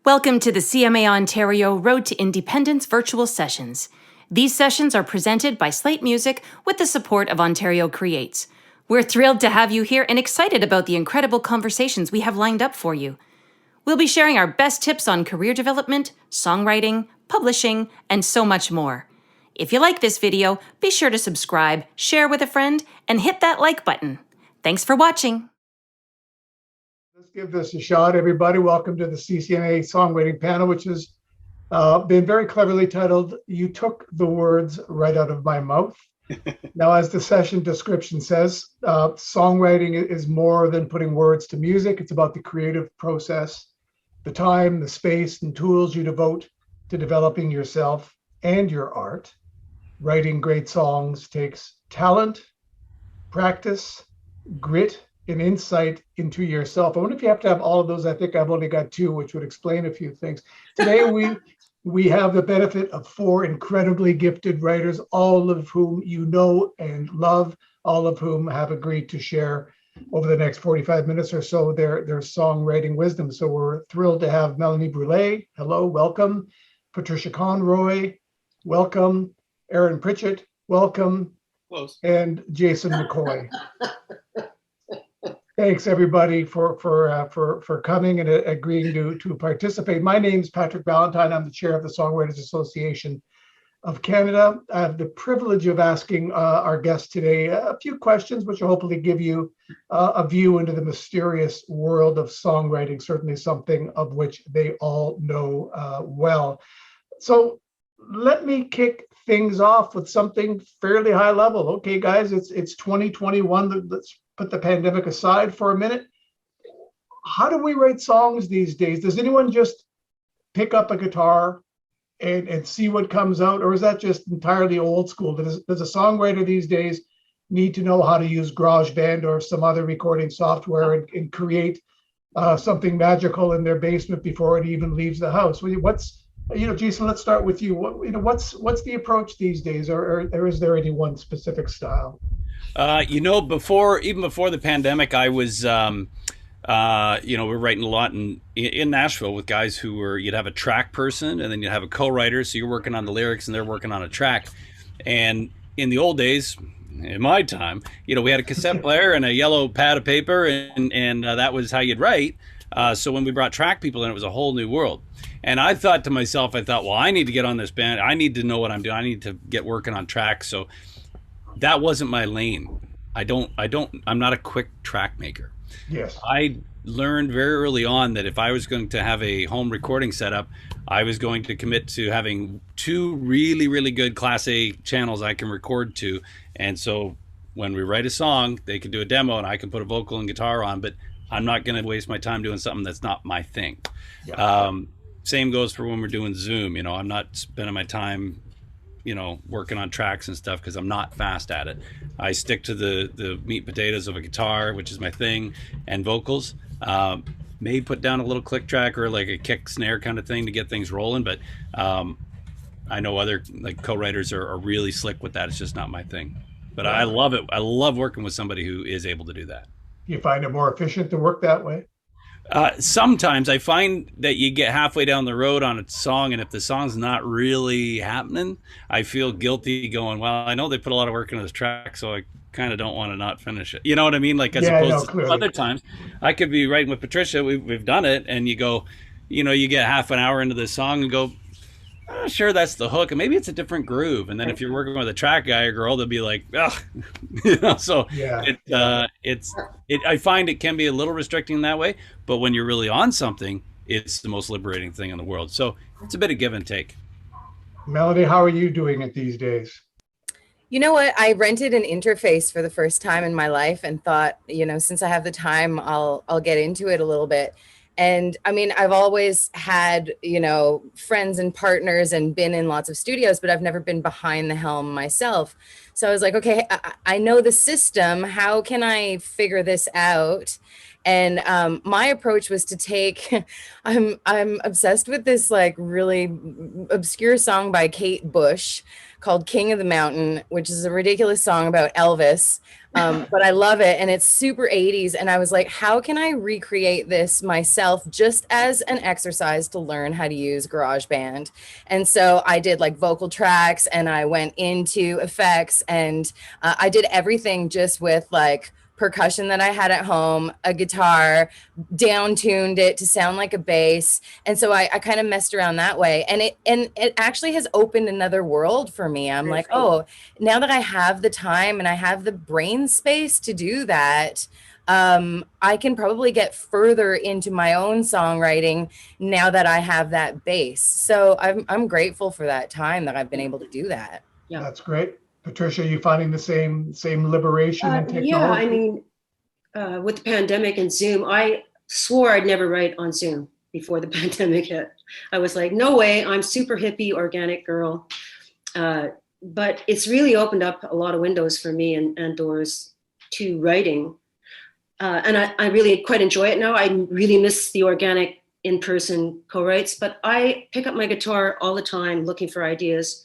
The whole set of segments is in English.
Welcome to the CMA Ontario Road to Independence virtual sessions. These sessions are presented by Slate Music with the support of Ontario Creates. We're thrilled to have you here and excited about the incredible conversations we have lined up for you. We'll be sharing our best tips on career development, songwriting, publishing, and so much more. If you like this video, be sure to subscribe, share with a friend, and hit that like button. Thanks for watching. Let's give this a shot, everybody. Welcome to the CCNA Songwriting panel, which has been very cleverly titled, "You Took the Words Right Out of My Mouth." Now, as the session description says, songwriting is more than putting words to music. It's about the creative process, the time, the space, and tools you devote to developing yourself and your art. Writing great songs takes talent, practice, grit, and insight into yourself. I wonder if you have to have all of those. I think I've only got two, which would explain a few things. Today, we have the benefit of four incredibly gifted writers, all of whom you know and love, all of whom have agreed to share over the next 45 minutes or so their songwriting wisdom. So we're thrilled to have Melanie Brule. Hello, welcome. Patricia Conroy, welcome. Aaron Pritchett, welcome. Close. And Jason McCoy. Thanks everybody for coming and agreeing to participate. My name is Patrick Valentine. I'm the chair of the Songwriters Association of Canada. I have the privilege of asking our guests today a few questions, which will hopefully give you a view into the mysterious world of songwriting, certainly something of which they all know well. So let me kick things off with something fairly high level. Okay, guys, it's 2021. Let's put the pandemic aside for a minute. How do we write songs these days? Does anyone just pick up a guitar and see what comes out? Or is that just entirely old school? Does a songwriter these days need to know how to use GarageBand or some other recording software and create something magical in their basement before it even leaves the house? Jason, let's start with you. What's the approach these days, or is there any one specific style? Before the pandemic, I was, we're writing a lot in Nashville with guys you'd have a track person and then you'd have a co-writer. So you're working on the lyrics and they're working on a track. And in the old days, in my time, we had a cassette player and a yellow pad of paper and that was how you'd write. So when we brought track people in, it was a whole new world. And I thought to myself, well, I need to get on this band. I need to know what I'm doing. I need to get working on tracks. So that wasn't my lane. I'm not a quick track maker. Yes. I learned very early on that if I was going to have a home recording setup, I was going to commit to having two really, really good Class A channels I can record to. And so when we write a song, they can do a demo and I can put a vocal and guitar on, but I'm not going to waste my time doing something that's not my thing. Yeah. Same goes for when we're doing Zoom. I'm not spending my time working on tracks and stuff because I'm not fast at it. I stick to the meat and potatoes of a guitar, which is my thing, and vocals. May put down a little click track or like a kick snare kind of thing to get things rolling, but I know other co-writers are really slick with that. It's just not my thing. But I love it. I love working with somebody who is able to do that. You find it more efficient to work that way? Sometimes I find that you get halfway down the road on a song, and if the song's not really happening, I feel guilty going, well, I know they put a lot of work into this track, so I kind of don't want to not finish it. You know what I mean? To other times, I could be writing with Patricia, we've done it, and you go, you get half an hour into the song and go, sure, that's the hook, and maybe it's a different groove. And then if you're working with a track guy or girl, they'll be like, ugh, So yeah. I find it can be a little restricting that way, but when you're really on something, it's the most liberating thing in the world. So it's a bit of give and take. Melanie, how are you doing it these days? You know what? I rented an interface for the first time in my life and thought, since I have the time, I'll get into it a little bit. And I mean, I've always had, friends and partners and been in lots of studios, but I've never been behind the helm myself. So I was like, okay, I know the system. How can I figure this out? And my approach was to take, I'm obsessed with this really obscure song by Kate Bush called King of the Mountain, which is a ridiculous song about Elvis. But I love it. And it's super 80s. And I was like, how can I recreate this myself just as an exercise to learn how to use GarageBand? And so I did like vocal tracks and I went into effects and I did everything just with like percussion that I had at home, a guitar, down tuned it to sound like a bass. And so I kind of messed around that way. And it actually has opened another world for me. I'm like, oh, now that I have the time and I have the brain space to do that, I can probably get further into my own songwriting now that I have that base. So I'm grateful for that time that I've been able to do that. Yeah, that's great. Patricia, are you finding the same liberation in technology? Yeah, I mean, with the pandemic and Zoom, I swore I'd never write on Zoom before the pandemic hit. I was like, no way, I'm super hippie, organic girl. But it's really opened up a lot of windows for me and doors to writing. And I really quite enjoy it now. I really miss the organic in-person co-writes, but I pick up my guitar all the time looking for ideas.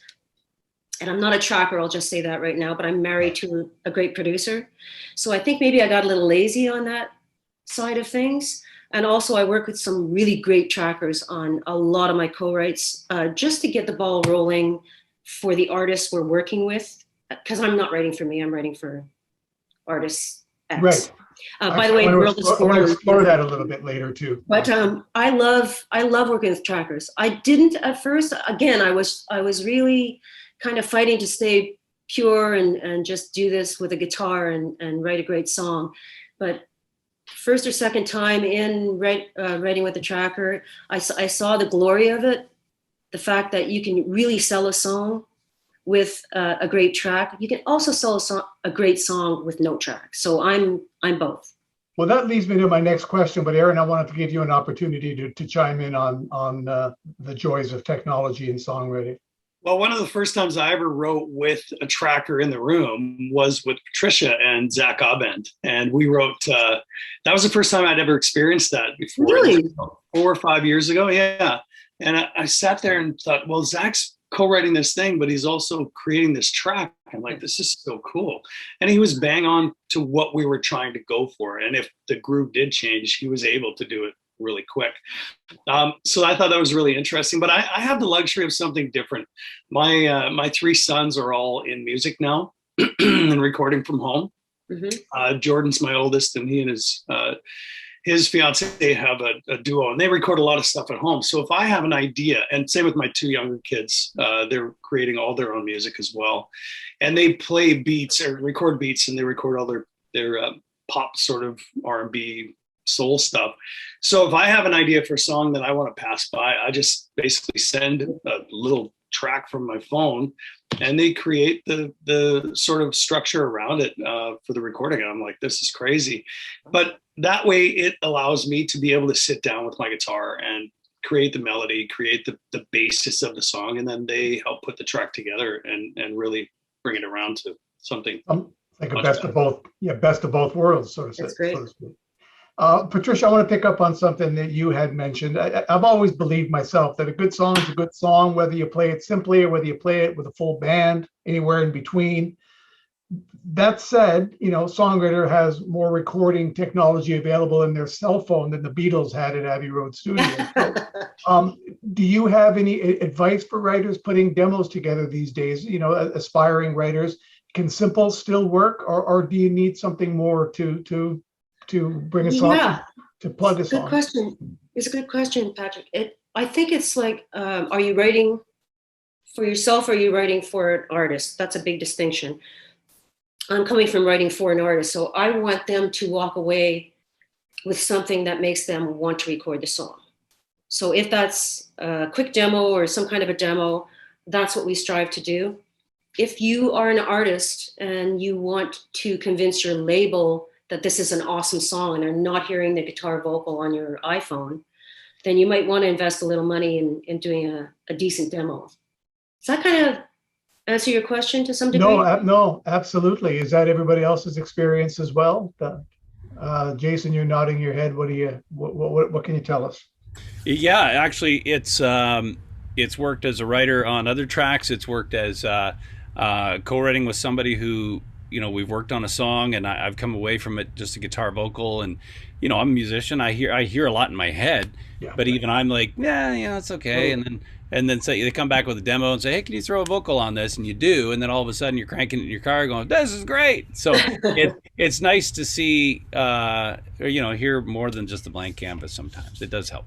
And I'm not a tracker, I'll just say that right now, but I'm married to a great producer. So I think maybe I got a little lazy on that side of things. And also I work with some really great trackers on a lot of my co-writes, just to get the ball rolling for the artists we're working with. Because I'm not writing for me, I'm writing for artists X. Right. By the way, I want to explore that a little bit later too. But I love working with trackers. I didn't at first. Again, I was really kind of fighting to stay pure and just do this with a guitar and write a great song. But first or second time in writing with the tracker, I saw the glory of it. The fact that you can really sell a song with a great track. You can also sell a great song with no track. So I'm both. Well, that leads me to my next question, but Aaron, I wanted to give you an opportunity to chime in on the joys of technology and songwriting. Well, one of the first times I ever wrote with a tracker in the room was with Patricia and Zach Abend. And we wrote, that was the first time I'd ever experienced that before. Really? 4 or 5 years ago, yeah. And I sat there and thought, well, Zach's co-writing this thing, but he's also creating this track. I'm like, this is so cool. And he was bang on to what we were trying to go for. And if the groove did change, he was able to do it really quick. So I thought that was really interesting, but I have the luxury of something different. My 3 sons are all in music now and recording from home. Mm-hmm. Jordan's my oldest, and he and his fiance have a duo, and they record a lot of stuff at home. So if I have an idea, and same with my 2 younger kids, they're creating all their own music as well. And they play beats or record beats, and they record all their pop sort of R&B soul stuff. So if I have an idea for a song that I want to pass by, I just basically send a little track from my phone, and they create the sort of structure around it for the recording. And I'm like, this is crazy. But that way it allows me to be able to sit down with my guitar and create the melody, create the basis of the song, and then they help put the track together and really bring it around to something. Like a best of both worlds, so to say. That's great. So to speak. Patricia, I want to pick up on something that you had mentioned. I've always believed myself that a good song is a good song, whether you play it simply or whether you play it with a full band, anywhere in between. That said, Songwriter has more recording technology available in their cell phone than the Beatles had at Abbey Road Studios. So, do you have any advice for writers putting demos together these days, aspiring writers? Can simple still work, or do you need something more to bring a song, to plug a song? Good question. It's a good question, Patrick. I think it's like, are you writing for yourself or are you writing for an artist? That's a big distinction. I'm coming from writing for an artist, so I want them to walk away with something that makes them want to record the song. So if that's a quick demo or some kind of a demo, that's what we strive to do. If you are an artist and you want to convince your label that this is an awesome song and they're not hearing the guitar vocal on your iPhone, then you might want to invest a little money in doing a decent demo. Does that kind of answer your question to some degree? No, absolutely. Is that everybody else's experience as well? Jason, you're nodding your head. What can you tell us? Yeah, actually, it's it's worked as a writer on other tracks. It's worked as co-writing with somebody who, we've worked on a song, and I've come away from it just a guitar vocal. And I'm a musician. I hear a lot in my head, Yeah. but even I'm like, yeah, it's okay. And then say they come back with a demo and say, hey, can you throw a vocal on this? And you do, and then all of a sudden you're cranking it in your car, going, this is great. So it's nice to see, or hear more than just a blank canvas. Sometimes it does help.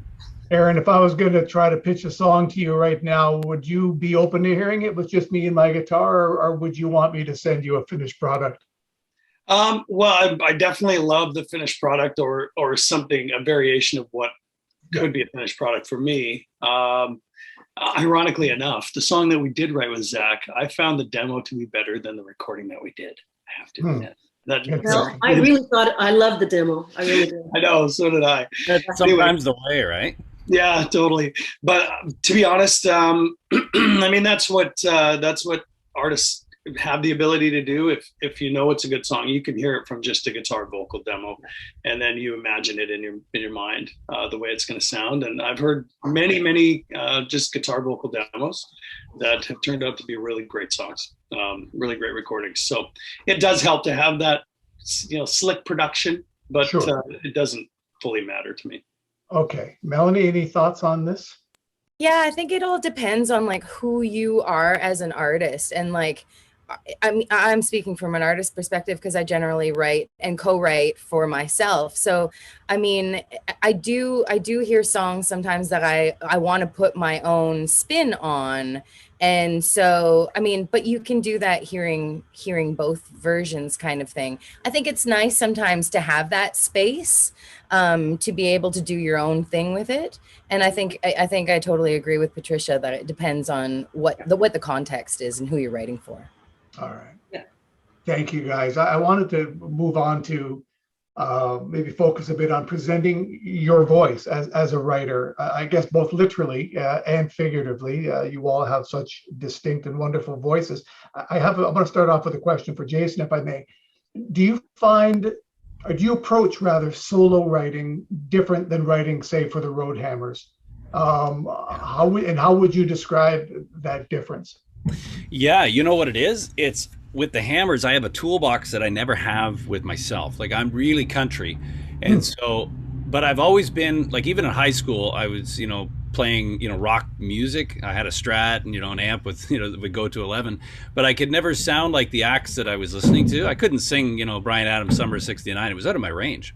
Aaron, if I was going to try to pitch a song to you right now, would you be open to hearing it with just me and my guitar, or would you want me to send you a finished product? Well, I definitely love the finished product, or something, a variation of what could be a finished product for me. Ironically enough, the song that we did write with Zach, I found the demo to be better than the recording that we did. I have to admit. Well, I really thought I loved the demo. I really did. I know, so did I. That's sometimes the way, right? Yeah, totally. But to be honest, I mean, that's what artists have the ability to do. If you know it's a good song, you can hear it from just a guitar vocal demo, and then you imagine it in your mind, the way it's going to sound. And I've heard many just guitar vocal demos that have turned out to be really great songs, really great recordings. So it does help to have that, slick production, but Sure. It doesn't fully matter to me. Okay. Melanie, any thoughts on this? Yeah, I think it all depends on like who you are as an artist. And like, I'm speaking from an artist perspective because I generally write and co-write for myself. So, I mean, I do hear songs sometimes that I want to put my own spin on. And so, I mean, but you can do that hearing both versions kind of thing. I think it's nice sometimes to have that space, to be able to do your own thing with it. And I think I totally agree with Patricia that it depends on what the context is and who you're writing for. All right. Yeah. Thank you, guys. I wanted to move on to maybe focus a bit on presenting your voice as a writer. I guess both literally and figuratively. You all have such distinct and wonderful voices. I'm going to start off with a question for Jason, if I may. Do you approach rather solo writing different than writing, say, for the Roadhammers? How would you describe that difference? Yeah, you know what it is? It's with the Hammers, I have a toolbox that I never have with myself. Like, I'm really country. And so, but I've always been, like, even in high school, I was, playing, rock music. I had a Strat and, an amp with, that would go to 11. But I could never sound like the acts that I was listening to. I couldn't sing, Bryan Adams' Summer of '69. It was out of my range.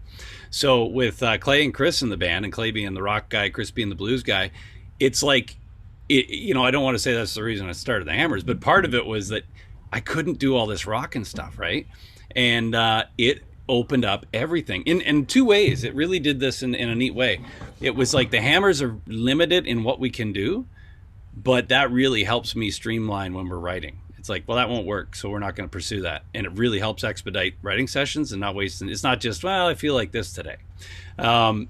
So with Clay and Chris in the band, and Clay being the rock guy, Chris being the blues guy, it's like, I don't want to say that's the reason I started the Hammers, but part of it was that I couldn't do all this rock and stuff, right? And it opened up everything in two ways. It really did this in a neat way. It was like the Hammers are limited in what we can do, but that really helps me streamline when we're writing. It's like, well, that won't work, so we're not going to pursue that. And it really helps expedite writing sessions and not wasting. It's not just, well, I feel like this today. And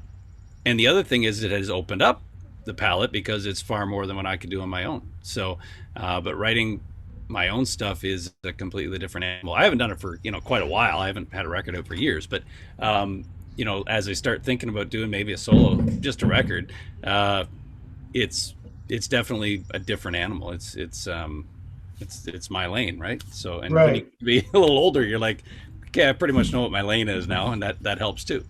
the other thing is it has opened up the palette because it's far more than what I could do on my own. So, but writing my own stuff is a completely different animal. I haven't done it for, quite a while. I haven't had a record out for years, but, as I start thinking about doing maybe a solo, just a record, it's definitely a different animal. It's my lane, right? So, and Right. when you be a little older, you're like, okay, I pretty much know what my lane is now, and that helps too.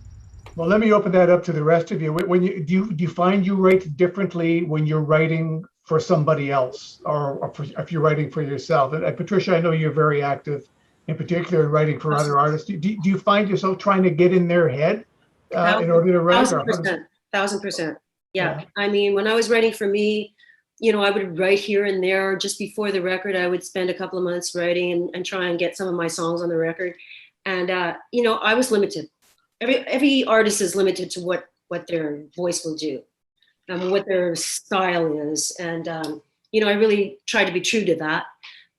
Well, let me open that up to the rest of you. When do you find you write differently when you're writing for somebody else, or if you're writing for yourself? And Patricia, I know you're very active, in particular in writing for other artists. Do you find yourself trying to get in their head in order to write? 1,000%. Yeah. I mean, when I was writing for me, I would write here and there. Just before the record, I would spend a couple of months writing and try and get some of my songs on the record. And I was limited. Every artist is limited to what their voice will do, what their style is. And, I really try to be true to that.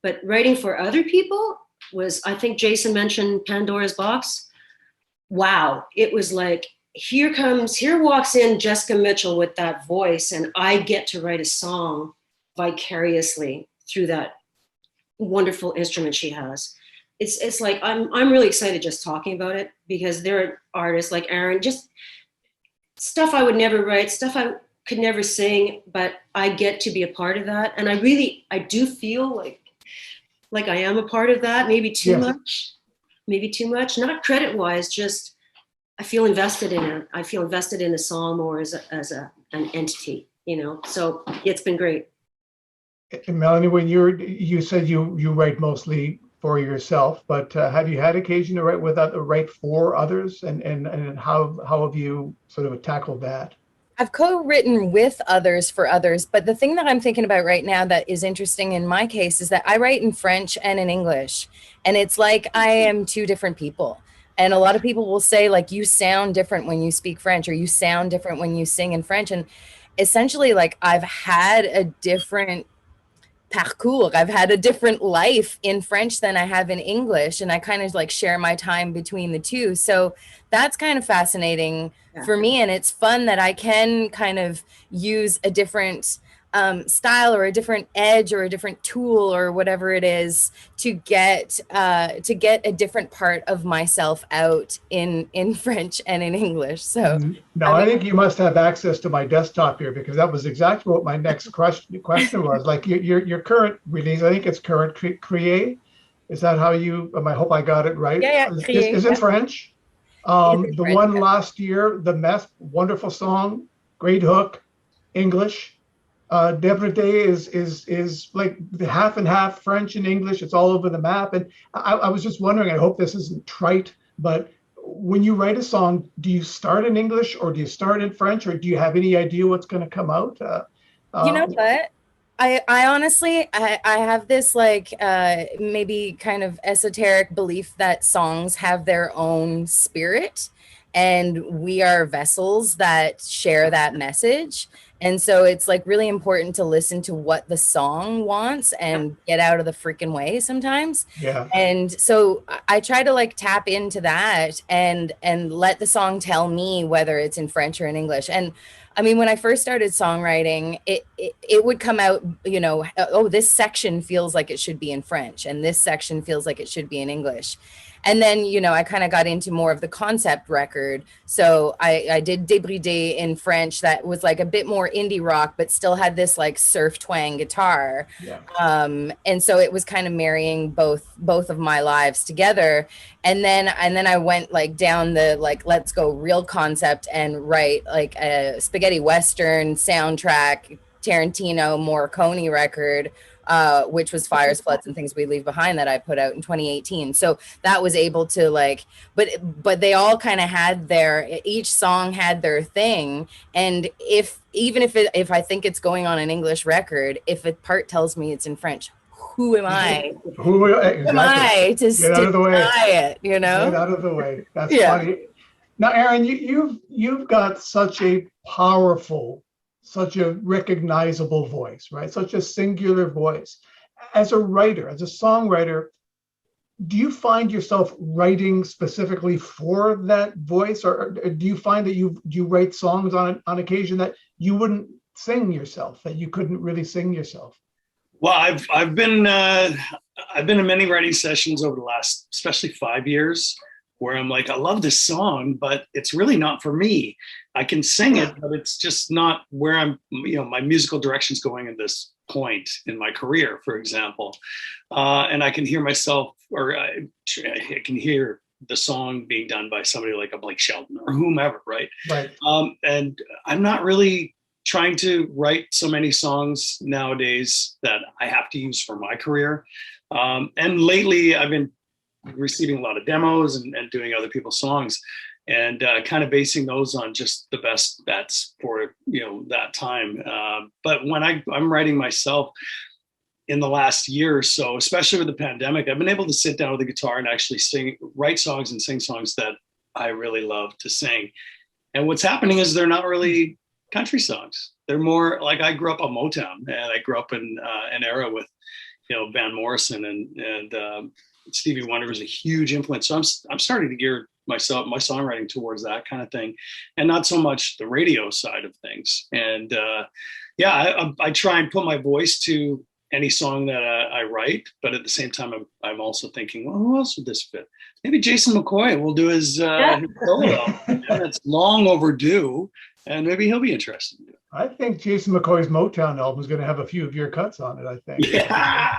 But writing for other people was, I think Jason mentioned Pandora's Box. Wow. It was like, here walks in Jessica Mitchell with that voice, and I get to write a song vicariously through that wonderful instrument she has. It's like, I'm really excited just talking about it, because there are artists like Aaron, just stuff I would never write, stuff could never sing, but I get to be a part of that. And I do feel like I am a part of that. Maybe too much, not credit wise, just I feel invested in it. I feel invested in the song more as an entity, so it's been great. And Melanie, when you said you write mostly for yourself, but have you had occasion to write for others, and how have you sort of tackled that? I've co-written with others for others, but the thing that I'm thinking about right now that is interesting in my case is that I write in French and in English, and it's like I am two different people. And a lot of people will say, like, you sound different when you speak French, or you sound different when you sing in French. And essentially, like, I've had a different parcours. I've had a different life in French than I have in English, and I kind of like share my time between the two. So that's kind of fascinating for me, and it's fun that I can kind of use a different style or a different edge or a different tool or whatever it is to get a different part of myself out in French and in English. So now I think you must have access to my desktop here, because that was exactly what my next question was. Like your current release, I think it's current Crier. Is that how I hope I got it right? Yeah, Is it French? The French, one last year, The Mess, wonderful song, great hook, English. Devote is like the half and half French and English. It's all over the map. And I was just wondering, I hope this isn't trite, but when you write a song, do you start in English or do you start in French, or do you have any idea what's going to come out? You know what? I honestly, I have this like maybe kind of esoteric belief that songs have their own spirit, and we are vessels that share that message. And so it's like really important to listen to what the song wants and get out of the freaking way sometimes. Yeah. And so I try to like tap into that and let the song tell me whether it's in French or in English. And I mean, when I first started songwriting, it would come out, oh, this section feels like it should be in French, and this section feels like it should be in English. And then, I kind of got into more of the concept record. So I did Débridé in French that was like a bit more indie rock, but still had this like surf twang guitar. Yeah. And so it was kind of marrying both of my lives together. And then I went like down the like, let's go real concept and write like a spaghetti Western soundtrack, Tarantino Morricone record, which was Fires, Floods, and Things We Leave Behind that I put out in 2018. So that was able to like, but they all kind of had each song had their thing. And if I think it's going on an English record, if a part tells me it's in French, who am I? Who am I to get out of the way? It, Get out of the way. That's funny. Now, Aaron, you've got such a powerful, such a recognizable voice, right? Such a singular voice. As a writer, as a songwriter, do you find yourself writing specifically for that voice, or do you find that you write songs on occasion that you wouldn't sing yourself, that you couldn't really sing yourself? Well, I've been in many writing sessions over the last, especially 5 years, where I'm like, I love this song, but it's really not for me. I can sing it, but it's just not where I'm, my musical direction's going at this point in my career, for example. And I can hear myself, or I can hear the song being done by somebody like a Blake Shelton or whomever, right? Right. And I'm not really trying to write so many songs nowadays that I have to use for my career. And lately I've been receiving a lot of demos and doing other people's songs, and kind of basing those on just the best bets for that time. But when I'm writing myself in the last year or so, especially with the pandemic, I've been able to sit down with the guitar and actually write songs and sing songs that I really love to sing. And what's happening is they're not really country songs. They're more like, I grew up on Motown, and I grew up in an era with Van Morrison and Stevie Wonder was a huge influence. So I'm starting to gear my songwriting towards that kind of thing, and not so much the radio side of things. And I try and put my voice to any song that I write, but at the same time, I'm also thinking, well, who else would this fit? Maybe Jason McCoy will do his solo album. It's long overdue, and maybe he'll be interested in it. I think Jason McCoy's Motown album is going to have a few of your cuts on it. I think. Yeah.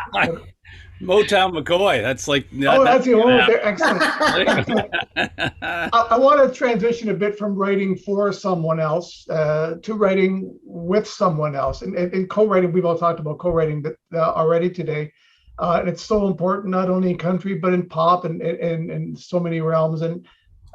Motown McCoy. That's like Oh, that's the gonna oh, they're excellent. Excellent. happen. I want to transition a bit from writing for someone else to writing with someone else. And co-writing, we've all talked about co-writing already today. And it's so important, not only in country, but in pop and so many realms. And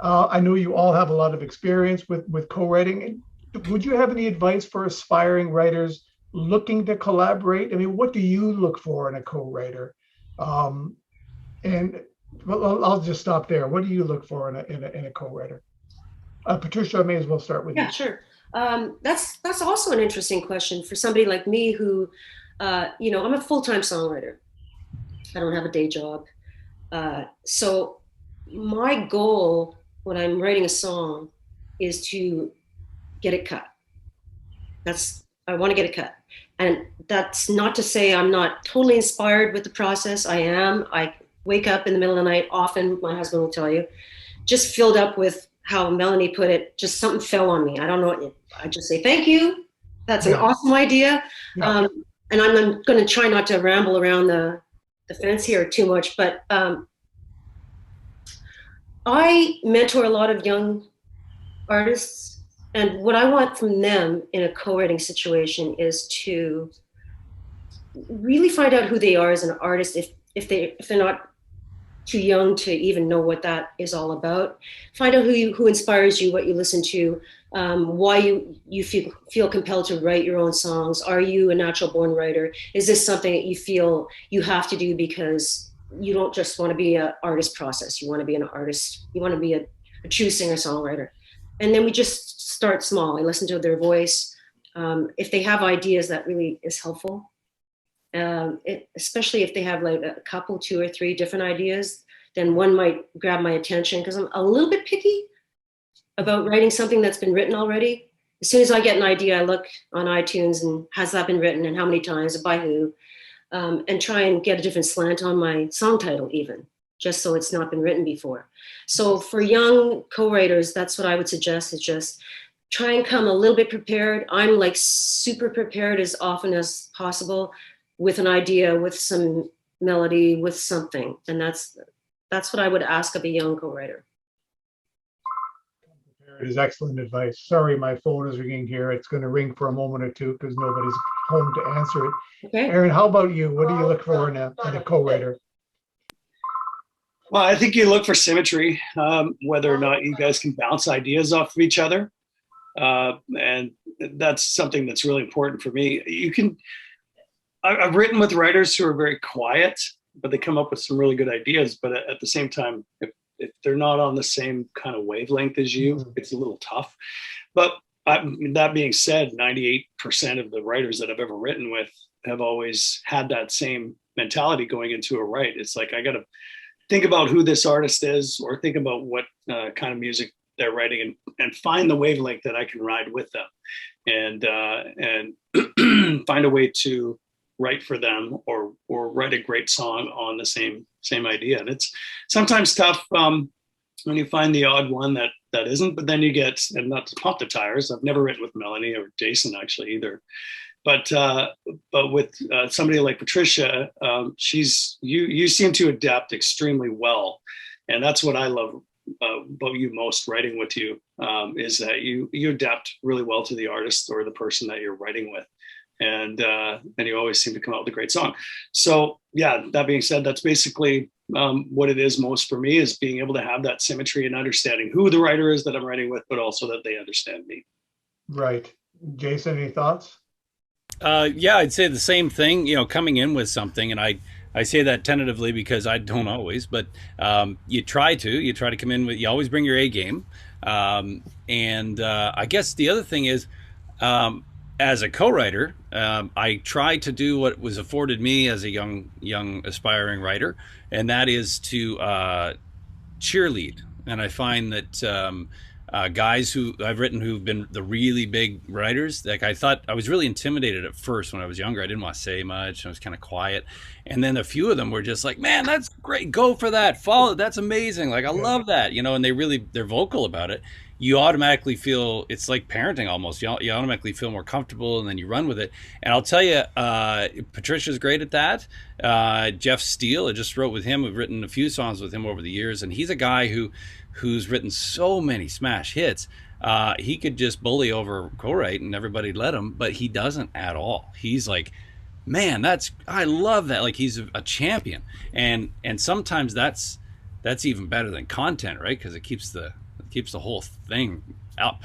I know you all have a lot of experience with co-writing. Would you have any advice for aspiring writers looking to collaborate? I mean, what do you look for in a co-writer? And well, I'll just stop there. What do you look for in a co-writer? Patricia, I may as well start with you. Yeah, sure. That's also an interesting question for somebody like me who, I'm a full-time songwriter. I don't have a day job. So my goal when I'm writing a song is to get it cut. I want to get it cut. And that's not to say I'm not totally inspired with the process. I am. I wake up in the middle of the night, often, my husband will tell you, just filled up with how Melanie put it, just something fell on me. I don't know. I just say, thank you. That's an awesome idea. Yeah. And I'm going to try not to ramble around the fence here too much, but I mentor a lot of young artists. And what I want from them in a co-writing situation is to really find out who they are as an artist, if they're not too young to even know what that is all about. Find out who inspires you, what you listen to, why you feel compelled to write your own songs. Are you a natural born writer? Is this something that you feel you have to do because you don't just want to be an artist process? You want to be an artist. You want to be a true singer-songwriter. And then we just start small. I listen to their voice. If they have ideas, that really is helpful. Especially if they have like a couple, 2 or 3 different ideas, then one might grab my attention because I'm a little bit picky about writing something that's been written already. As soon as I get an idea, I look on iTunes and has that been written and how many times and by who, and try and get a different slant on my song title even, just so it's not been written before. So for young co-writers, that's what I would suggest, is just try and come a little bit prepared. I'm like super prepared as often as possible with an idea, with some melody, with something. And that's what I would ask of a young co-writer. It is excellent advice. Sorry, my phone is ringing here. It's going to ring for a moment or two because nobody's home to answer it. Okay. Aaron, how about you? What do you look for in a co-writer? Well, I think you look for symmetry, whether or not you guys can bounce ideas off of each other. And that's something that's really important for me. I've written with writers who are very quiet, but they come up with some really good ideas. But at the same time, if they're not on the same kind of wavelength as you, it's a little tough. But that being said, 98% of the writers that I've ever written with have always had that same mentality going into a write. It's like, I got to think about who this artist is, or think about what kind of music they're writing, and find the wavelength that I can ride with them, and find a way to write for them, or write a great song on the same idea. And it's sometimes tough when you find the odd one that isn't, but then you get, and not to pump the tires, I've never written with Melanie or Jason actually either. But with somebody like Patricia, you seem to adapt extremely well, and that's what I love about you most writing with you, is that you adapt really well to the artist or the person that you're writing with, and you always seem to come out with a great song. So yeah, that being said, that's basically what it is most for me, is being able to have that symmetry and understanding who the writer is that I'm writing with, but also that they understand me. Right. Jason, any thoughts? Yeah, I'd say the same thing, coming in with something, and I say that tentatively because I don't always, but you try to come in with, you always bring your A game. And I guess the other thing is, as a co-writer, I try to do what was afforded me as a young aspiring writer, and that is to cheerlead. And I find that guys who I've written who've been the really big writers, like I was really intimidated at first when I was younger. I didn't want to say much. I was kind of quiet. And then a few of them were just like, man, that's great. Go for that. Follow. That's amazing. Like, I love that, and they're vocal about it. you automatically feel, it's like parenting almost. You automatically feel more comfortable, and then you run with it. And I'll tell you, Patricia's great at that. Jeff Steele, I just wrote with him. We've written a few songs with him over the years, and he's a guy who's written so many smash hits. He could just bully over co-write and everybody let him, but he doesn't at all. He's like, man, I love that. Like, he's a champion, and sometimes that's even better than content, right? Because it keeps the whole thing up.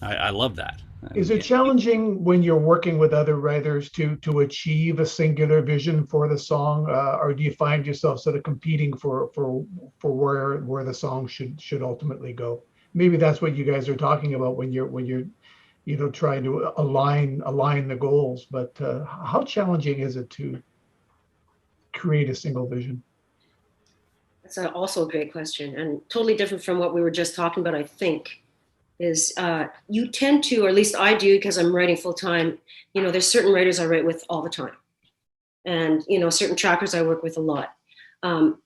I love that. Is it challenging when you're working with other writers to achieve a singular vision for the song, or do you find yourself sort of competing for where the song should ultimately go? Maybe that's what you guys are talking about when you're trying to align the goals. But how challenging is it to create a single vision? That's also a great question, and totally different from what we were just talking about, I think. Is you tend to, or at least I do, because I'm writing full time, there's certain writers I write with all the time. And, certain trackers I work with a lot.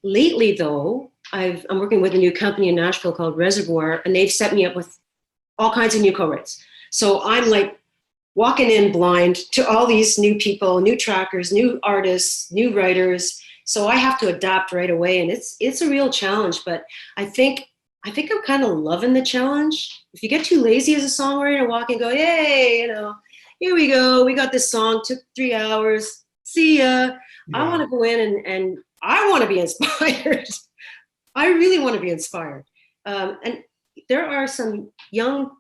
Lately though, I'm working with a new company in Nashville called Reservoir, and they've set me up with all kinds of new co-writes. So I'm like walking in blind to all these new people, new trackers, new artists, new writers. So I have to adapt right away. And it's a real challenge, but I think I'm kind of loving the challenge. If you get too lazy as a songwriter, walk and go, hey, here we go. We got this song, took 3 hours. See ya. Yeah. I want to go in and I want to be inspired. I really want to be inspired. And there are some young,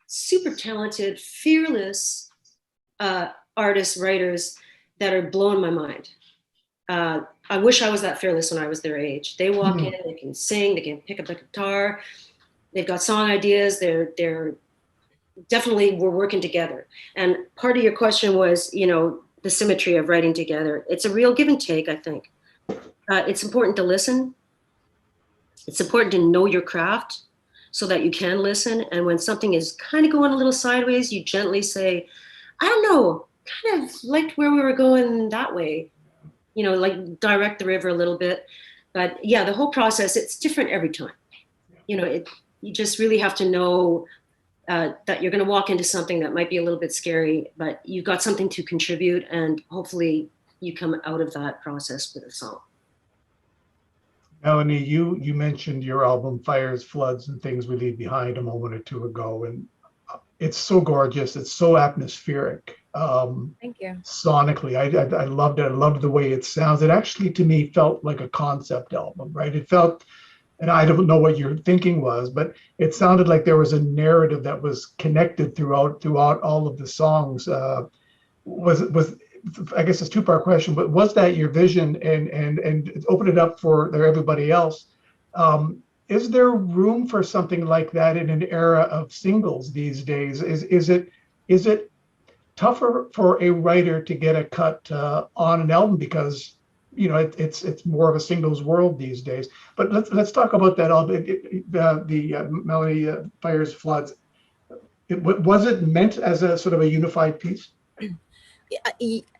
super talented, fearless artists, writers that are blowing my mind. I wish I was that fearless when I was their age. They walk in, they can sing, they can pick up the guitar, they've got song ideas, they're definitely, we're working together. And part of your question was, the symmetry of writing together. It's a real give and take, I think. It's important to listen. It's important to know your craft so that you can listen. And when something is kind of going a little sideways, you gently say, I don't know, kind of liked where we were going that way. Like direct the river a little bit. But yeah, the whole process, it's different every time. You just really have to know that you're going to walk into something that might be a little bit scary, but you've got something to contribute, and hopefully you come out of that process with a song. Melanie, you mentioned your album Fires, Floods, and Things We Leave Behind a moment or two ago, and it's so gorgeous. It's so atmospheric. Thank you. Sonically, I loved it. I loved the way it sounds. It actually, to me, felt like a concept album, right? It felt, and I don't know what your thinking was, but it sounded like there was a narrative that was connected throughout all of the songs. Was I guess it's a two-part question, but was that your vision, and open it up for everybody else? Is there room for something like that in an era of singles these days? Is it tougher for a writer to get a cut on an album because it's more of a singles world these days? But let's talk about that album. The Melody Fires, Floods. Was it meant as a sort of a unified piece?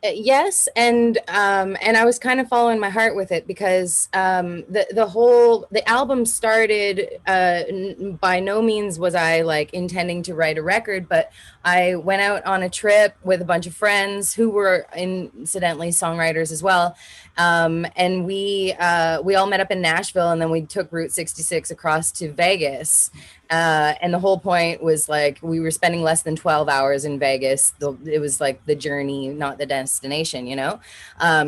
Yes, and I was kind of following my heart with it, because the album started, by no means was I like intending to write a record, but I went out on a trip with a bunch of friends who were incidentally songwriters as well, and we all met up in Nashville, and then we took Route 66 across to Vegas. And the whole point was like we were spending less than 12 hours in Vegas. It was like the journey, not the destination,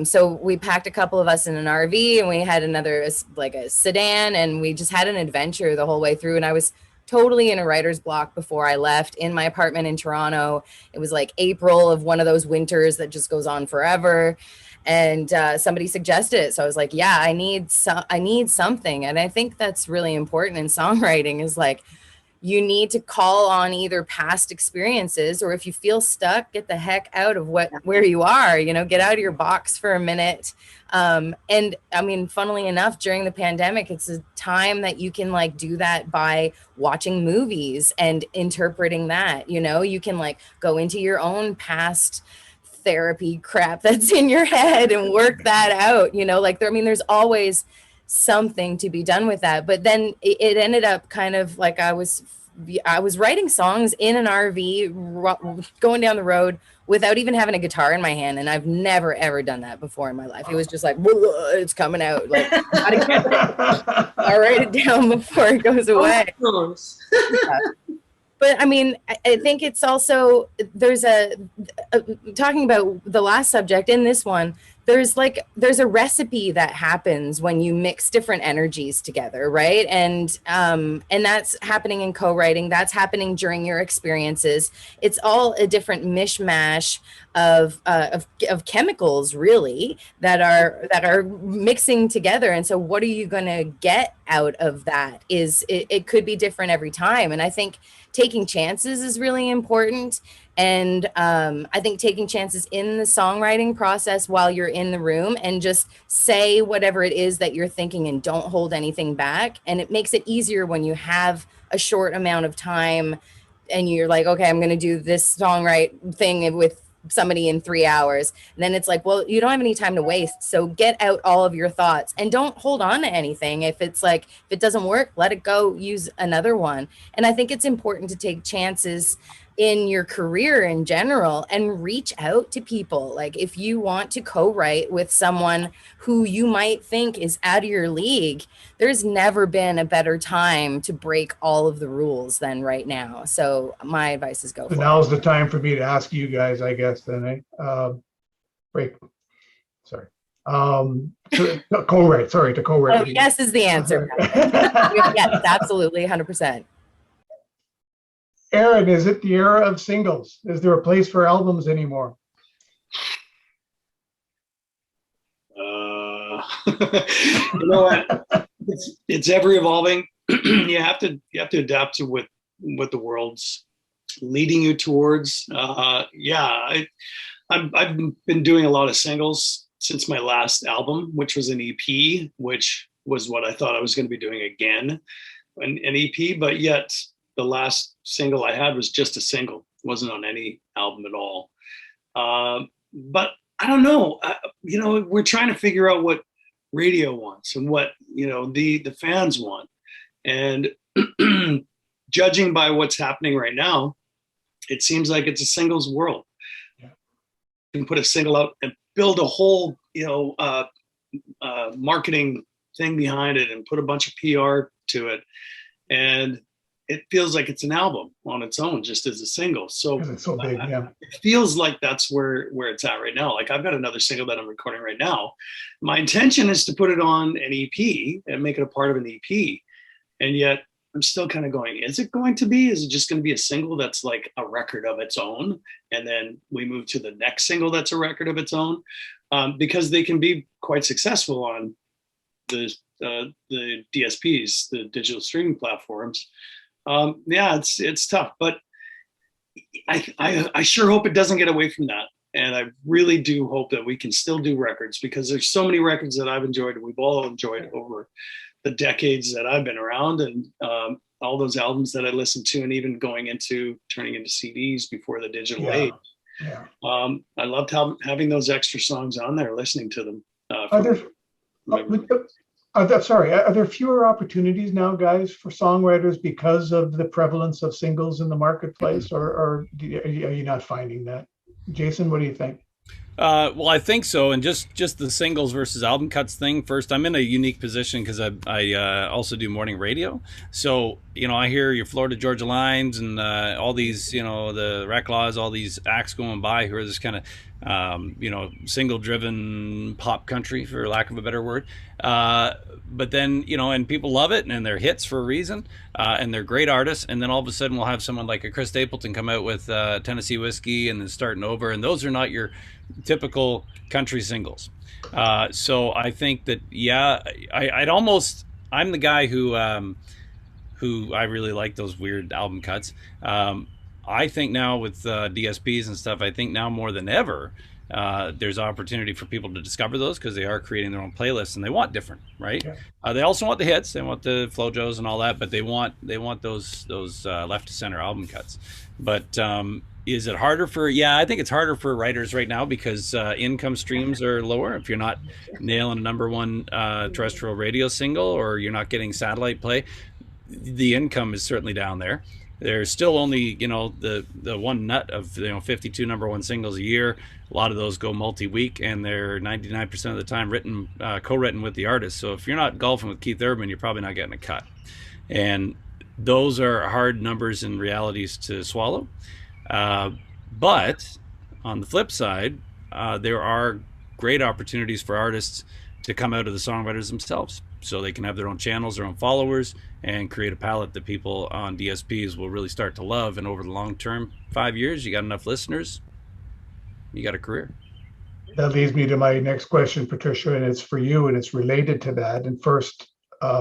so we packed a couple of us in an RV, and we had another like a sedan, and we just had an adventure the whole way through. And I was totally in a writer's block before I left in my apartment in Toronto. It was like April of one of those winters that just goes on forever. And somebody suggested it. So I was like, yeah, I need something. And I think that's really important in songwriting, is like, you need to call on either past experiences, or if you feel stuck, get the heck out of where you are, get out of your box for a minute. And I mean, funnily enough, during the pandemic, it's a time that you can like do that by watching movies and interpreting that, you can like go into your own past therapy crap that's in your head and work that out, there's always something to be done with that. But then it ended up kind of like I was I was writing songs in an RV, going down the road without even having a guitar in my hand. And I've never, ever done that before in my life. It was just like, it's coming out. Like, I'll write it down before it goes away. But I mean, I think it's also, there's talking about the last subject in this one, there's a recipe that happens when you mix different energies together, right? And that's happening in co-writing. That's happening during your experiences. It's all a different mishmash of chemicals, really, that are mixing together. And so, what are you going to get out of that? It could be different every time. And I think taking chances is really important. And I think taking chances in the songwriting process while you're in the room, and just say whatever it is that you're thinking and don't hold anything back. And it makes it easier when you have a short amount of time and you're like, okay, I'm going to do this songwrite thing with somebody in 3 hours. And then it's like, well, you don't have any time to waste. So get out all of your thoughts and don't hold on to anything. If it's like, if it doesn't work, let it go, use another one. And I think it's important to take chances in your career in general and reach out to people. Like, if you want to co-write with someone who you might think is out of your league, there's never been a better time to break all of the rules than right now. So my advice is go for it. Now's the time for me to ask you guys, I guess, then, break. Sorry. To co-write. Oh, yes is the answer. Yes, absolutely, 100%. Aaron, is it the era of singles? Is there a place for albums anymore? You know what? It's ever evolving. You have to adapt to what the world's leading you towards. I've been doing a lot of singles since my last album, which was an EP, which was what I thought I was going to be doing again, an EP, but yet the last single I had was just a single. It wasn't on any album at all. But I don't know. We're trying to figure out what radio wants and what, the fans want. And judging by what's happening right now, it seems like it's a singles world. Yeah. You can put a single out and build a whole, marketing thing behind it and put a bunch of PR to it. And it feels like it's an album on its own, just as a single. So it's so big, yeah. It feels like that's where it's at right now. Like, I've got another single that I'm recording right now. My intention is to put it on an EP and make it a part of an EP. And yet I'm still kind of going, is it going to be? Is it just going to be a single that's like a record of its own? And then we move to the next single that's a record of its own, because they can be quite successful on the DSPs, the digital streaming platforms. It's tough, but I sure hope it doesn't get away from that. And I really do hope that we can still do records, because there's so many records that I've enjoyed and we've all enjoyed over the decades that I've been around, and all those albums that I listened to, and even turning into CDs before the digital age. Yeah. I loved having those extra songs on there, listening to them. Are there fewer opportunities now, guys, for songwriters because of the prevalence of singles in the marketplace, or are you not finding that? Jason, what do you think? Well, I think so. And just the singles versus album cuts thing. First, I'm in a unique position because I also do morning radio. So, I hear your Florida Georgia Lines and all these, the Rec Laws, all these acts going by who are this kind of, single driven pop country, for lack of a better word. But then, and people love it, and they're hits for a reason, and they're great artists. And then all of a sudden we'll have someone like a Chris Stapleton come out with Tennessee Whiskey and then Starting Over. And those are not your typical country singles. So I think that, I'm the guy who I really like those weird album cuts. I think now with DSPs and stuff, I think now more than ever, there's opportunity for people to discover those, because they are creating their own playlists and they want different, right? Yeah. They also want the hits, they want the Flojos and all that, but they want those left to center album cuts. But is it harder for? Yeah, I think it's harder for writers right now, because income streams are lower. If you're not nailing a #1 terrestrial radio single, or you're not getting satellite play, the income is certainly down there. there's still only, the one nut of 52 number one singles a year. A lot of those go multi-week, and they're 99% of the time written, co-written with the artist. So if you're not golfing with Keith Urban, you're probably not getting a cut. And those are hard numbers and realities to swallow. But on the flip side, there are great opportunities for artists to come out of the songwriters themselves, so they can have their own channels, their own followers, and create a palette that people on DSPs will really start to love. And over the long term, 5 years, you got enough listeners, you got a career. That leads me to my next question, Patricia, and it's for you, and it's related to that. And first,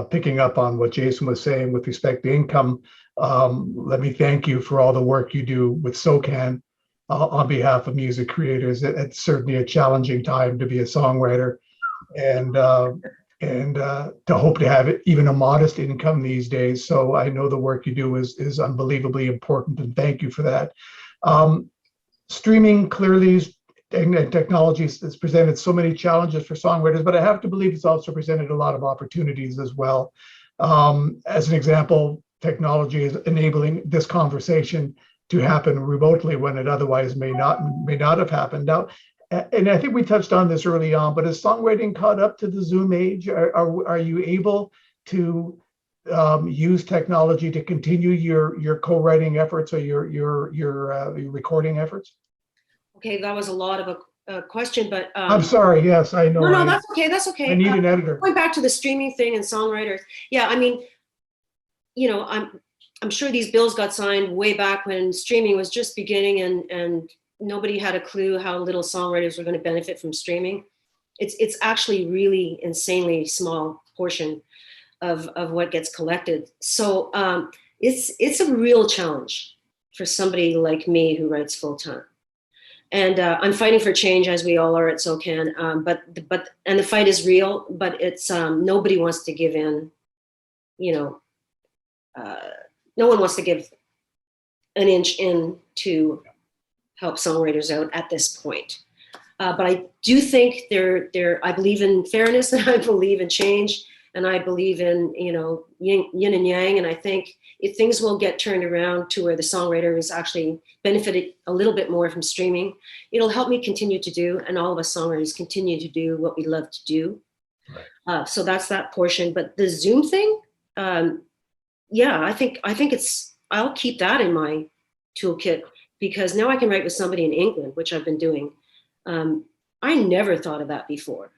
picking up on what Jason was saying with respect to income, let me thank you for all the work you do with SOCAN on behalf of music creators. It's certainly a challenging time to be a songwriter, and to hope to have even a modest income these days. So I know the work you do is unbelievably important, and thank you for that. Streaming clearly and technologies has presented so many challenges for songwriters, but I have to believe it's also presented a lot of opportunities as well. As an example, technology is enabling this conversation to happen remotely when it otherwise may not have happened. Now, and I think we touched on this early on, but is songwriting caught up to the Zoom age? Are you able to use technology to continue your co-writing efforts or your recording efforts? Okay, that was a lot of a question, but I'm sorry. Yes, I know. No, that's okay. That's okay. I need an editor. Going back to the streaming thing and songwriters, yeah, I mean, I'm sure these bills got signed way back when streaming was just beginning, and nobody had a clue how little songwriters were going to benefit from streaming. It's actually really insanely small portion of what gets collected. So it's a real challenge for somebody like me who writes full time. And I'm fighting for change, as we all are at SOCAN. But the fight is real. But it's nobody wants to give in. No one wants to give an inch in to help songwriters out at this point. But I do think I believe in fairness, and I believe in change, and I believe in yin and yang. And I think if things will get turned around to where the songwriter is actually benefited a little bit more from streaming, it'll help me continue to do, and all of us songwriters continue to do what we love to do. Right. So that's that portion. But the Zoom thing, yeah, I think I'll keep that in my toolkit, because now I can write with somebody in England, which I've been doing. I never thought of that before,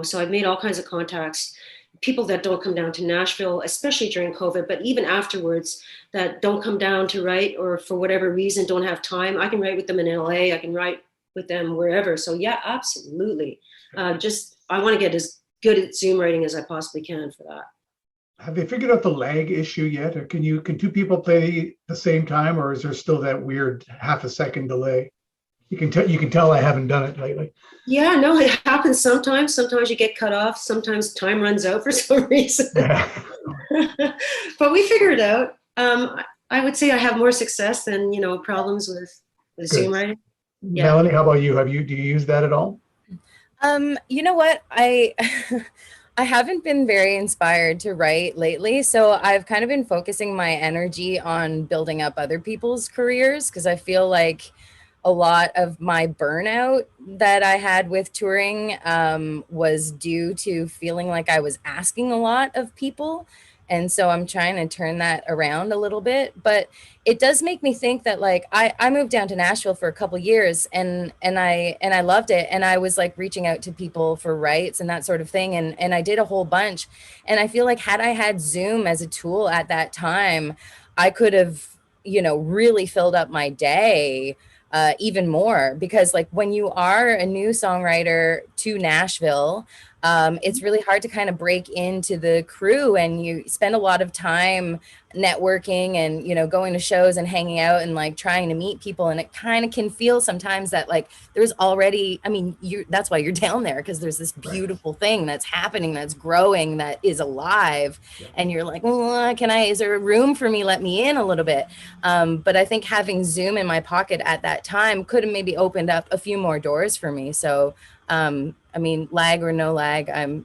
so I've made all kinds of contacts, people that don't come down to Nashville, especially during COVID, but even afterwards, that don't come down to write, or for whatever reason don't have time. I can write with them in LA. I can write with them wherever. So yeah, absolutely. I want to get as good at Zoom writing as I possibly can for that. Have they figured out the lag issue yet? Or can two people play the same time, or is there still that weird half a second delay? You can tell I haven't done it lately. Yeah, no, it happens sometimes. Sometimes you get cut off. Sometimes time runs out for some reason. Yeah. But we figure it out. I would say I have more success than problems with Zoom writing. Yeah. Melanie, how about you? Do you use that at all? You know what? I haven't been very inspired to write lately, so I've kind of been focusing my energy on building up other people's careers, because I feel like a lot of my burnout that I had with touring was due to feeling like I was asking a lot of people. And so I'm trying to turn that around a little bit. But it does make me think that, like, I moved down to Nashville for a couple years, and I loved it. And I was like reaching out to people for rights and that sort of thing. And I did a whole bunch. And I feel like had I had Zoom as a tool at that time, I could have, really filled up my day even more, because like when you are a new songwriter to Nashville, it's really hard to kind of break into the crew, and you spend a lot of time networking and, going to shows and hanging out and like trying to meet people. And it kind of can feel sometimes that like there's already, that's why you're down there, because there's this beautiful thing that's happening, that's growing, that is alive. Yeah. And you're like, well, is there a room for me? Let me in a little bit. But I think having Zoom in my pocket at that time could have maybe opened up a few more doors for me. So, lag or no lag, I'm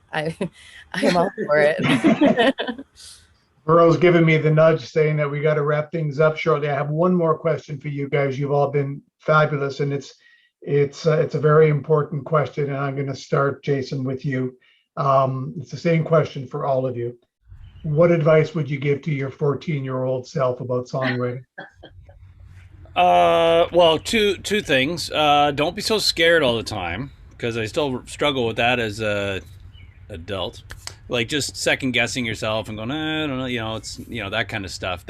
all for it. Burrow's giving me the nudge saying that we got to wrap things up shortly. I have one more question for you guys. You've all been fabulous, and it's a very important question. And I'm going to start, Jason, with you. It's the same question for all of you. What advice would you give to your 14-year-old self about songwriting? Well, two things. Don't be so scared all the time, because I still struggle with that as a adult. Like just second guessing yourself and going, I don't know, it's that kind of stuff.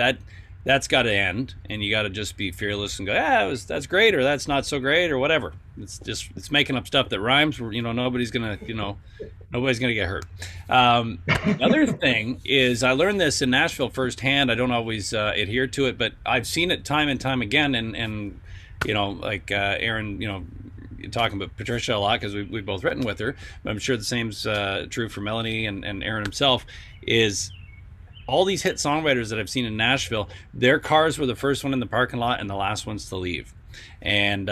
That's got to end, and you got to just be fearless and go, that's great, or that's not so great, or whatever. It's making up stuff that rhymes. Nobody's gonna get hurt. Another thing is, I learned this in Nashville firsthand. I don't always adhere to it, but I've seen it time and time again. And like Aaron, talking about Patricia a lot because we've both written with her. But I'm sure the same's true for Melanie and Aaron himself. Is all these hit songwriters that I've seen in Nashville, their cars were the first one in the parking lot and the last ones to leave. And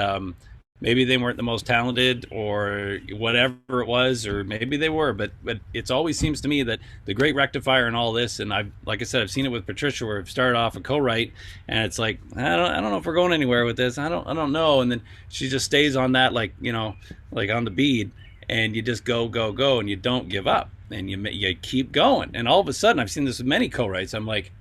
maybe they weren't the most talented or whatever it was, or maybe they were, but it always seems to me that the great rectifier and all this, and like I said, I've seen it with Patricia where I've started off a co-write and it's like, I don't know if we're going anywhere with this. I don't know. And then she just stays on that, like on the bead, and you just go, and you don't give up, and you keep going. And all of a sudden, I've seen this with many co-writes. I'm like,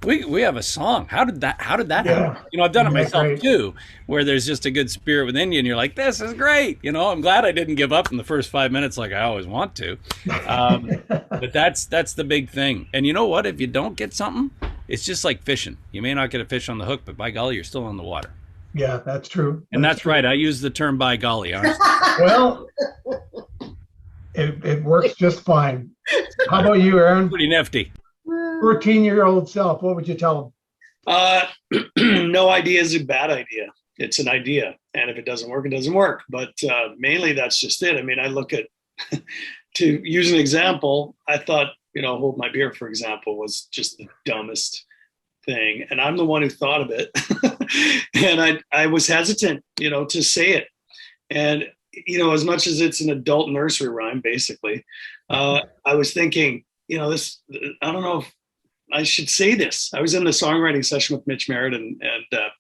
we have a song. How did that happen? I've done it myself too, where there's just a good spirit within you and you're like, this is great. I'm glad I didn't give up in the first 5 minutes like I always want to. But that's the big thing. And you know what? If you don't get something, it's just like fishing. You may not get a fish on the hook, but by golly, you're still on the water. Yeah, that's true. And that's right. I use the term by golly. Well, it works just fine. How about you, Aaron? Pretty nifty. 14-year-old self, what would you tell him? No idea is a bad idea. It's an idea. And if it doesn't work, it doesn't work. But mainly that's just it. I mean, I look at, to use an example, I thought, Hold My Beer, for example, was just the dumbest thing. And I'm the one who thought of it. And I was hesitant, to say it. And, as much as it's an adult nursery rhyme, basically, I was thinking, this, I don't know if I should say this. I was in the songwriting session with Mitch Merritt and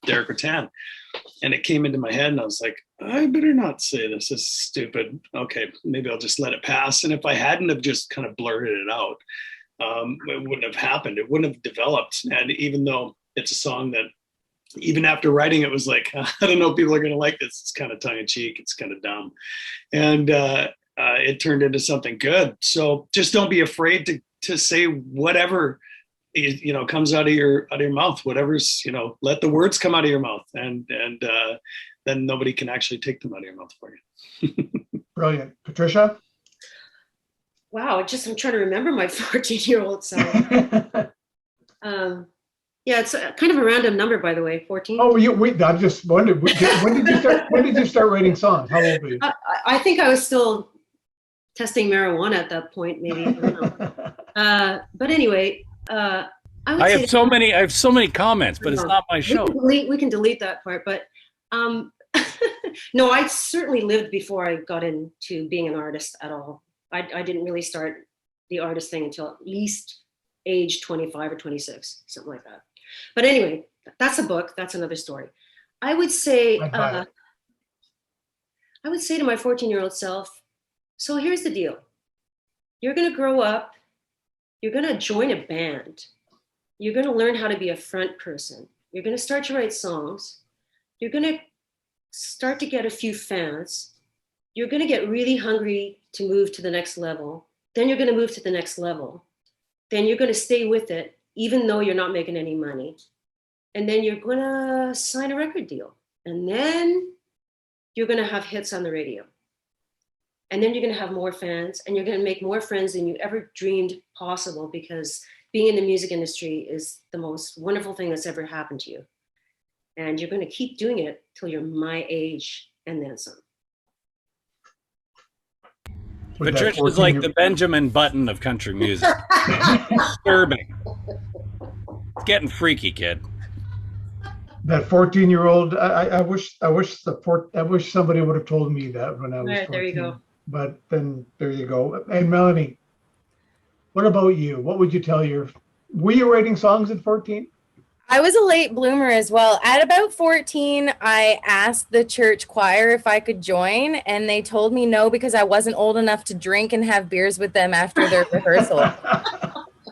Derek Rattan, and it came into my head and I was like, I better not say this. This is stupid. Okay, maybe I'll just let it pass. And if I hadn't have just kind of blurted it out, it wouldn't have happened. It wouldn't have developed. And even though it's a song that even after writing it was like, I don't know if people are going to like this. It's kind of tongue in cheek. It's kind of dumb. And it turned into something good. So just don't be afraid to say whatever comes out of your mouth. Whatever's let the words come out of your mouth, and then nobody can actually take them out of your mouth for you. Brilliant, Patricia. Wow, I'm trying to remember my 14-year-old self. Yeah, it's kind of a random number, by the way, 14. Oh, I just wondered, when did you start writing songs? How old were you? I think I was still testing marijuana at that point, maybe. I don't know. But anyway, I have so many comments, but it's not my show. We can delete that part. But no, I certainly lived before I got into being an artist at all. I didn't really start the artist thing until at least age 25 or 26, something like that. But anyway, that's a book. That's another story. I would say to my 14-year-old self, so here's the deal. You're going to grow up. You're going to join a band. You're going to learn how to be a front person. You're going to start to write songs. You're going to start to get a few fans. You're going to get really hungry to move to the next level. Then you're going to move to the next level. Then you're going to stay with it, even though you're not making any money. And then you're going to sign a record deal. And then you're going to have hits on the radio. And then you're going to have more fans, and you're going to make more friends than you ever dreamed possible, because being in the music industry is the most wonderful thing that's ever happened to you. And you're going to keep doing it till you're my age and then some. Patricia is like the Benjamin Button of country music. Disturbing. It's getting freaky, kid. That 14-year-old, I wish somebody would have told me that when I was 14. There you go. But then there you go. And Melanie, what about you? What would you tell your Were you writing songs at 14? I was a late bloomer as well. At about 14, I asked the church choir if I could join, and they told me no because I wasn't old enough to drink and have beers with them after their rehearsal.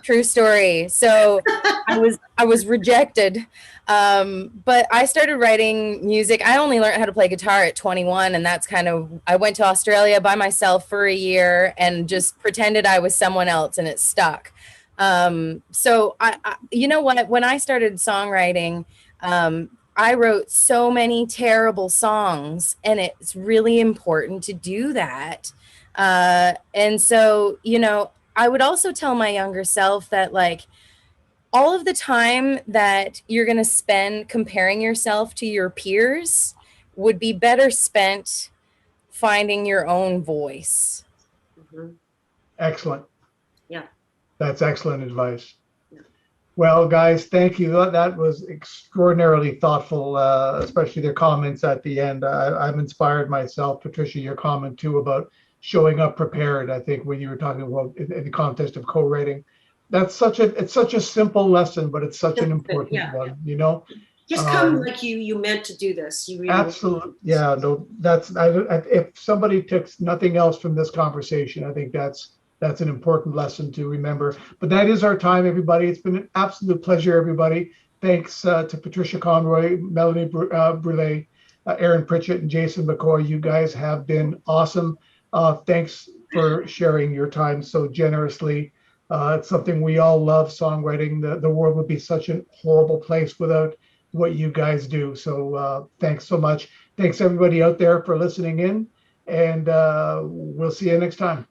True story. So I was rejected. But I started writing music. I only learned how to play guitar at 21, and that's kind of, I went to Australia by myself for a year and just pretended I was someone else, and it stuck. So you know what, when I started songwriting, I wrote so many terrible songs, and it's really important to do that. And so, you know, I would also tell my younger self that, like, all of the time that you're going to spend comparing yourself to your peers would be better spent finding your own voice. Mhm. Excellent. Yeah. That's excellent advice. Yeah. Well, guys, thank you. That was extraordinarily thoughtful, especially their comments at the end. I'm inspired myself. Patricia, your comment too about showing up prepared. I think when you were talking about in the context of co-writing, it's such a simple lesson, but it's such an important Yeah. one, you know? Just come like you meant to do this. You really Absolutely. Yeah, no, if somebody takes nothing else from this conversation, I think that's an important lesson to remember. But that is our time, everybody. It's been an absolute pleasure, everybody. Thanks to Patricia Conroy, Melanie Brule, Aaron Pritchett, and Jason McCoy. You guys have been awesome. Thanks for sharing your time so generously. It's something we all love, songwriting. The world would be such a horrible place without what you guys do. So thanks so much. Thanks everybody out there for listening in, and we'll see you next time.